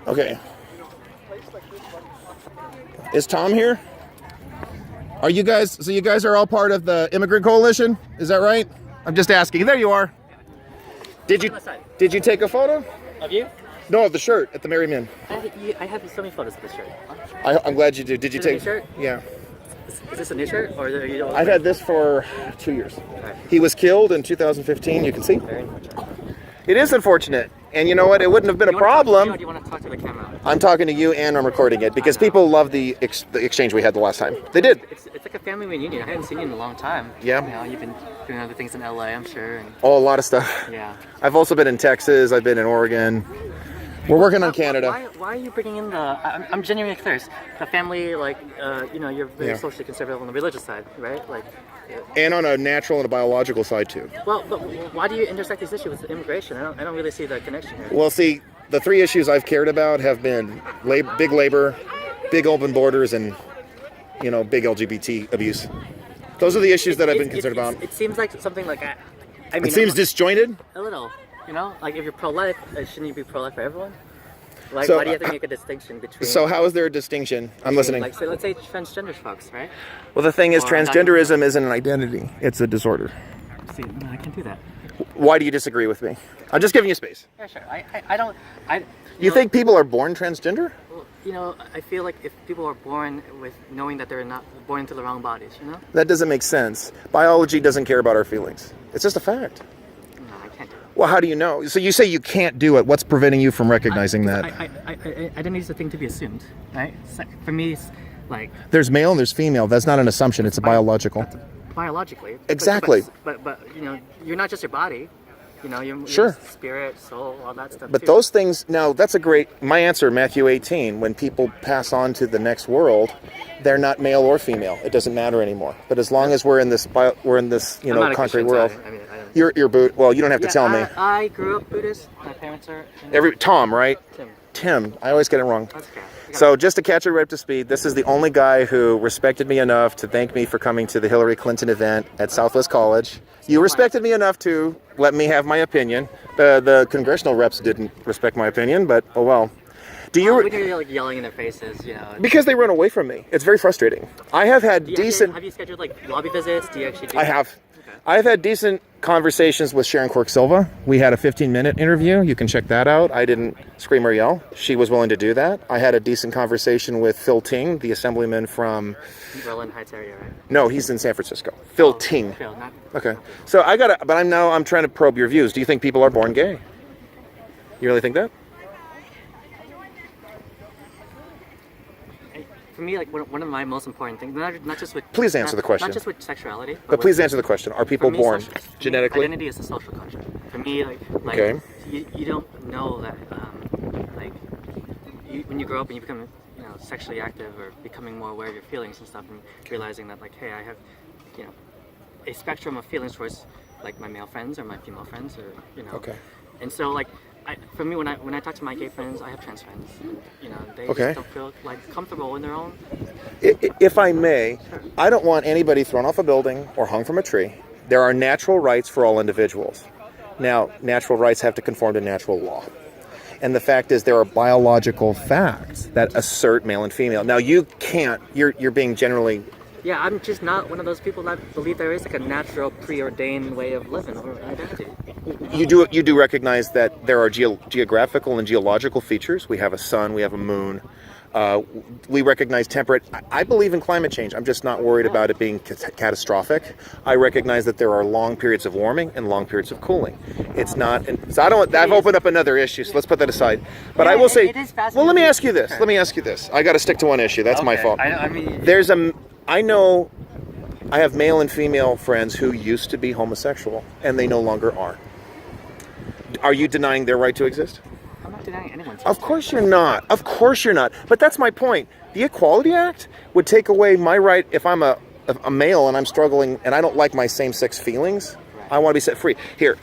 Okay. Is Tom here? Are you guys, so you guys are all part of the immigrant coalition? Is that right? I'm just asking. There you are. Did you take a photo? Of you? No, of the shirt at the Merry Men. I have so many photos of this shirt. I'm glad you did. Did you take? Is it a new shirt? Yeah. Is this a new shirt or are you? I've had this for 2 years. Right. He was killed in 2015. You can see. Very unfortunate. It is unfortunate, and you know what? It wouldn't have been a problem. Do you want to talk to the camera? I'm talking to you, and I'm recording it because people love the exchange we had the last time. They did. It's like a family reunion. I haven't seen you in a long time. Yeah. You know, you've been doing other things in LA, I'm sure. And Oh, a lot of stuff. yeah. I've also been in Texas. I've been in Oregon. We're working on Canada. Why are you bringing in the? I'm genuinely curious. The family, like, you know, you're very Yeah. socially conservative on the religious side, right? Like. And on a natural and a biological side too. Well, but why do you intersect these issues with immigration? I don't really see the connection here. Well, see, the three issues I've cared about have been big labor, big open borders, and big LGBT abuse. Those are the issues that I've been concerned about. It seems like something like I mean. It seems disjointed. A little, like if you're pro-life, shouldn't you be pro-life for everyone? Like, So, why do you have to make a distinction between? So how is there a distinction? I'm listening. Like, so let's say transgender folks, right? Well, the thing is, Or transgenderism isn't an identity; it's a disorder. See, no, I can't do that. Why do you disagree with me? I'm just giving you space. Yeah, sure. I don't. You think people are born transgender? Well, I feel like if people are born with knowing that they're not born into the wrong bodies, That doesn't make sense. Biology doesn't care about our feelings. It's just a fact. No, I can't do it. Well, how do you know? So you say you can't do it. What's preventing you from recognizing that? I don't need the thing to be assumed, right? For me, it's like There's male and there's female. That's not an assumption. It's a biological. biologically. Exactly. But you're not just your body. You're Sure. spirit, soul, all that stuff. But too. those things, now that's a great, my answer, Matthew 18, when people pass on to the next world, they're not male or female. It doesn't matter anymore. But as long as we're in this, I'm not a concrete Christian, world. so I mean, I don't. You're well, you don't have to tell me. I grew up Buddhist. My parents are. Tom, right? Tim. I always get it wrong. That's okay. So just to catch you right up to speed, this is the only guy who respected me enough to thank me for coming to the Hillary Clinton event at Southwest College. You respected me enough to let me have my opinion. The congressional reps didn't respect my opinion, but oh well. When you're like yelling in their faces, Because they run away from me. It's very frustrating. I have had decent... Have you scheduled like lobby visits? Do you actually do I that? have. Okay. I've had decent conversations with Sharon Quirk Silva. We had a 15-minute interview. You can check that out. I didn't scream or yell. She was willing to do that. I had a decent conversation with Phil Ting, the assemblyman from... Berlin Heights area, right? No, he's in San Francisco. Phil Ting. Phil, not... Okay. So I'm trying to probe your views. Do you think people are born gay? You really think that? For me, like one of my most important things, not just with... Please answer the question. Not just with sexuality. But please answer the question. Are people born genetically? Identity is a social construct. For me, Okay. you don't know that, when you grow up and you become, sexually active or becoming more aware of your feelings and stuff, and realizing that, like, hey, I have, a spectrum of feelings towards, like, my male friends or my female friends, or, Okay. And so, like, for me, when I talk to my gay friends, I have trans friends. They Okay. just don't feel like comfortable in their own. If I may, Sure. I don't want anybody thrown off a building or hung from a tree. There are natural rights for all individuals. Now, natural rights have to conform to natural law. And the fact is there are biological facts that assert male and female. Now, you can't, you're being generally... Yeah, I'm just not one of those people that believe there is like a natural, preordained way of living or identity. You do recognize that there are geographical and geological features. We have a sun, we have a moon. We recognize temperate. I believe in climate change. I'm just not worried about it being catastrophic. I recognize that there are long periods of warming and long periods of cooling. It's not. So I've opened up another issue. So let's put that aside. But Yeah, I will say. it is fascinating. Well, let me ask you this. I got to stick to one issue. That's my Okay. fault. I mean, I know. I have male and female friends who used to be homosexual and they no longer are. Are you denying their right to exist? I'm not denying anyone's. Of course you're not. Of course you're not. But that's my point. The Equality Act would take away my right if I'm a male and I'm struggling and I don't like my same-sex feelings. Right. I want to be set free. Here.